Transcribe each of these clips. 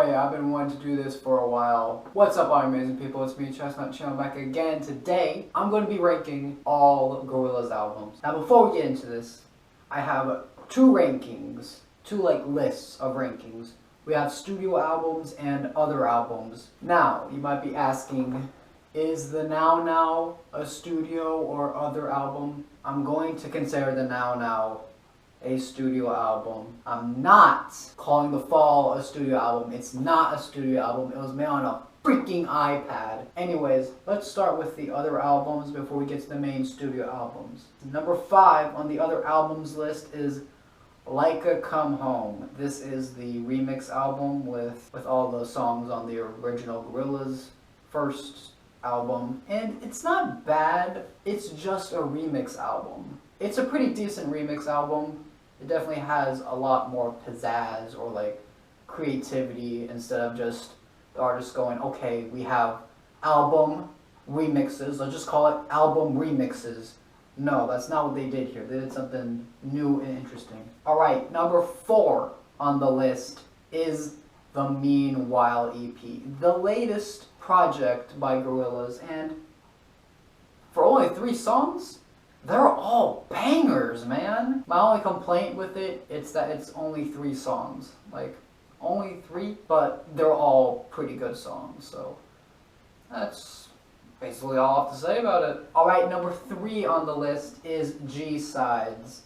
yeah, I've been wanting to do this for a while. What's up, all amazing people? It's me, Chestnut Channel, back again. Today, I'm going to be ranking all Gorillaz albums. Now, before we get into this, I have two rankings, lists of rankings. We have studio albums and other albums. Now, you might be asking, is the Now Now a studio or other album? I'm going to consider the Now Now a studio album. I'm not calling The Fall a studio album. It's not a studio album. It was made on a freaking iPad. Anyways, let's start with the other albums before we get to the main studio albums. Number 5 on the other albums list is Leica Come Home. This is the remix album with all the songs on the original Gorillaz first album. And it's not bad, it's just a remix album. It's a pretty decent remix album. It definitely has a lot more pizzazz or like creativity instead of just the artist going, okay, we have album remixes, let's just call it album remixes. No, that's not what they did here. They did something new and interesting. Alright, number 4 on the list is the Meanwhile EP. The latest project by Gorillaz, and for only 3 songs, they're all bangers, man. My only complaint with it is that it's only 3 songs. Like, only 3, but they're all pretty good songs, so that's basically all I have to say about it. Alright, number 3 on the list is G-Sides.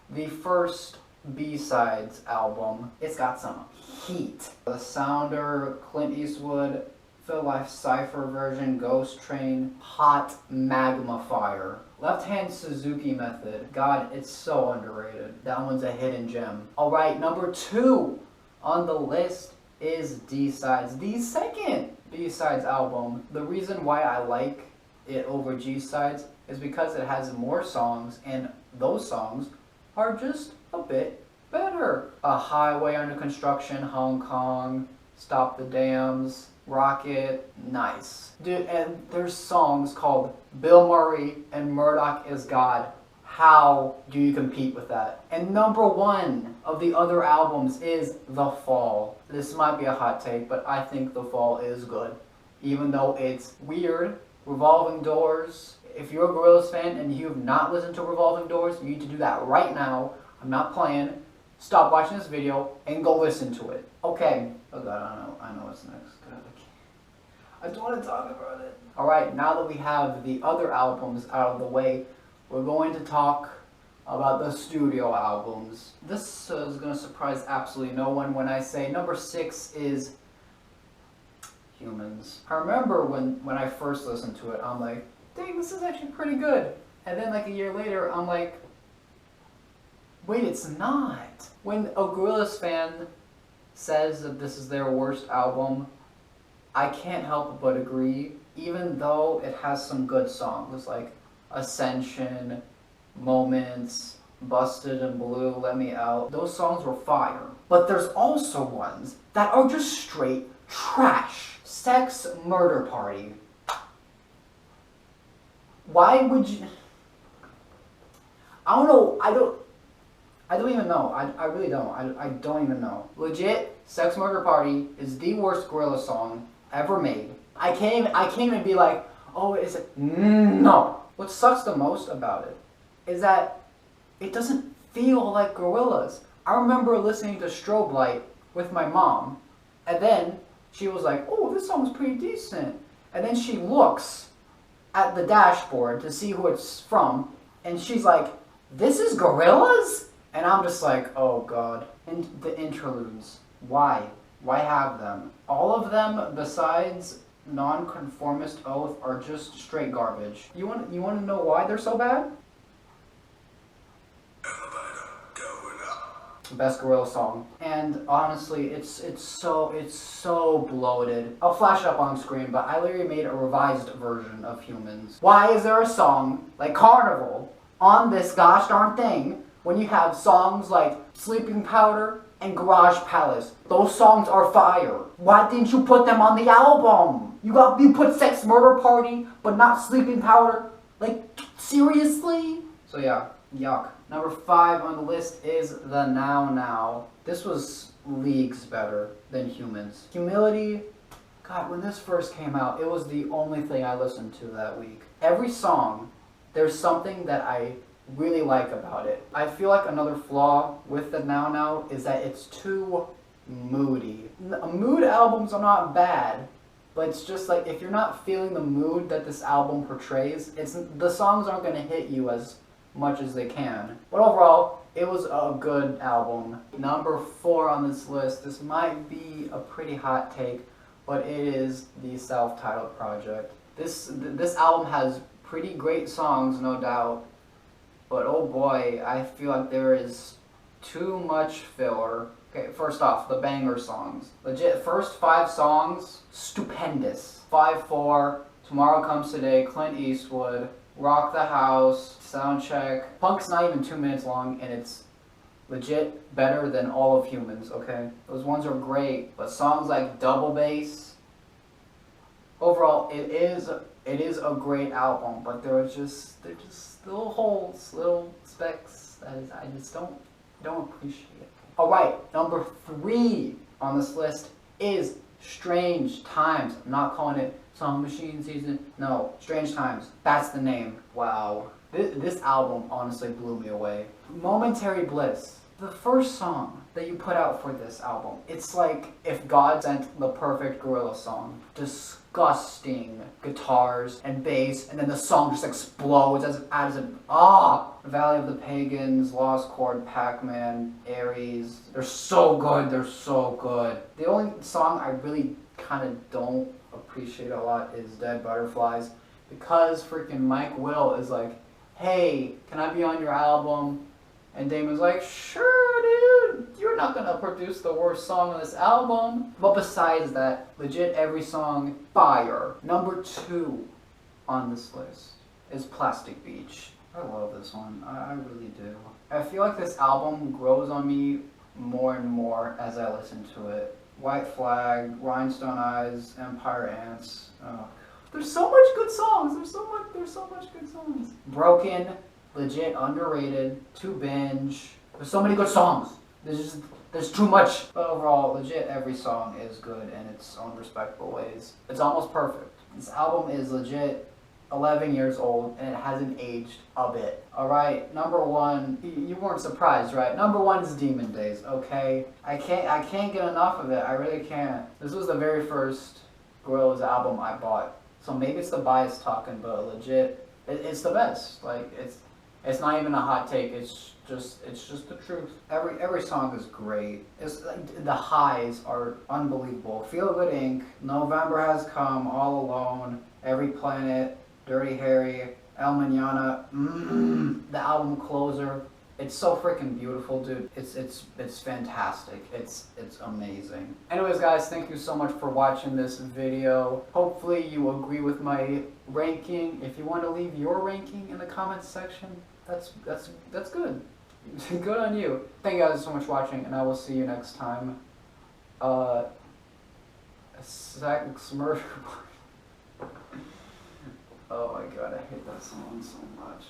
The first B-Sides album. It's got some heat. The Sounder, Clint Eastwood, Phil Life Cypher version, Ghost Train, Hot Magma Fire. Left Hand Suzuki Method. God, it's so underrated. That one's a hidden gem. Alright, number 2 on the list is D-Sides. The second B-Sides album. The reason why I like it over G-Sides is because it has more songs, and those songs are just a bit better. A Highway Under Construction, Hong Kong, Stop the Dams, Rocket, nice. Dude, and there's songs called Bill Murray and Murdoch is God. How do you compete with that? And number 1 of the other albums is The Fall. This might be a hot take, but I think The Fall is good. Even though it's weird. Revolving Doors. If you're a Gorillaz fan and you've not listened to Revolving Doors, you need to do that right now. I'm not playing. Stop watching this video and go listen to it. Okay. Oh god, I know what's next. God, I don't want to talk about it. Alright, now that we have the other albums out of the way, we're going to talk about the studio albums. This is going to surprise absolutely no one when I say number 6 is Humans. I remember when I first listened to it, I'm like, dang, this is actually pretty good. And then like a year later, I'm like, wait, it's not. When a Gorillaz fan says that this is their worst album, I can't help but agree, even though it has some good songs like Ascension, Moments, Busted and Blue, Let Me Out. Those songs were fire. But there's also ones that are just straight trash. Sex Murder Party. Why would you... I don't know. I don't even know. I really don't. I don't even know. Legit, Sex Murder Party is the worst Gorillaz song ever made. I can't even be like, oh, is it? No. What sucks the most about it is that it doesn't feel like Gorillaz. I remember listening to Strobe Light with my mom, and then she was like, oh, this song's pretty decent. And then she looks at the dashboard to see who it's from, and she's like, this is Gorillaz? And I'm just like, oh god. And the interludes, why? Why have them? All of them, besides Nonconformist Oath, are just straight garbage. You want to know why they're so bad? Best Gorillaz song. And honestly, it's so bloated. I'll flash it up on screen, but I literally made a revised version of Humans. Why is there a song like Carnival on this gosh darn thing when you have songs like Sleeping Powder and Garage Palace? Those songs are fire. Why didn't you put them on the album? You put Sex Murder Party, but not Sleeping Powder? Like, seriously? So yeah, yuck. Number 5 on the list is the Now Now. This was leagues better than Humans. Humility, God, when this first came out, it was the only thing I listened to that week. Every song, there's something that I really like about it. I feel like another flaw with the Now is that it's too moody. Mood albums are not bad, but it's just like if you're not feeling the mood that this album portrays, the songs aren't going to hit you as much as they can. But overall, it was a good album. Number 4 on this list, this might be a pretty hot take, but it is the self-titled project. This album has pretty great songs, no doubt, but oh boy, I feel like there is too much filler. Okay, first off, the banger songs. Legit, first 5 songs, stupendous. 5-4, Tomorrow Comes Today, Clint Eastwood, Rock the House, Soundcheck. Punk's not even 2 minutes long, and it's legit better than all of Humans, okay? Those ones are great, but songs like Double Bass, overall, it is a great album, but they're just little holes, little specks that I just don't appreciate. Alright, number 3 on this list is Strange Times. I'm not calling it Song Machine Season. No, Strange Times. That's the name. Wow. This album honestly blew me away. Momentary Bliss. The first song that you put out for this album, it's like if God sent the perfect Gorillaz song. Disgusting guitars and bass, and then the song just explodes as Valley of the Pagans, Lost Chord, Pac-Man, Aries. They're so good, they're so good. The only song I really kind of don't appreciate a lot is Dead Butterflies, because freaking Mike Will is like, hey, can I be on your album? And Damon's like, sure, dude, you're not gonna produce the worst song on this album. But besides that, legit every song, fire. Number 2 on this list is Plastic Beach. I love this one, I really do. I feel like this album grows on me more and more as I listen to it. White Flag, Rhinestone Eyes, Empire Ants. Oh. There's so much good songs. There's so much good songs. Broken, legit underrated. To binge. There's so many good songs. There's too much. But overall, legit every song is good in its own respectable ways. It's almost perfect. This album is legit 11 years old and it hasn't aged a bit. Alright, number 1, you weren't surprised, right? Number 1 is Demon Days, okay? I can't get enough of it, I really can't. This was the very first Gorillaz album I bought. So maybe it's the bias talking, but legit, it's the best. Like, it's not even a hot take, it's just the truth. Every song is great. It's like, the highs are unbelievable. Feel Good Inc., November Has Come, All Alone, Every Planet, Dirty Harry, El Mañana, the album Closer. It's so freaking beautiful, dude. It's fantastic. It's amazing. Anyways, guys, thank you so much for watching this video. Hopefully you agree with my ranking. If you want to leave your ranking in the comments section, that's good. Good on you. Thank you guys so much for watching, and I will see you next time. Sex Murder. Oh my god, I hate that song so much.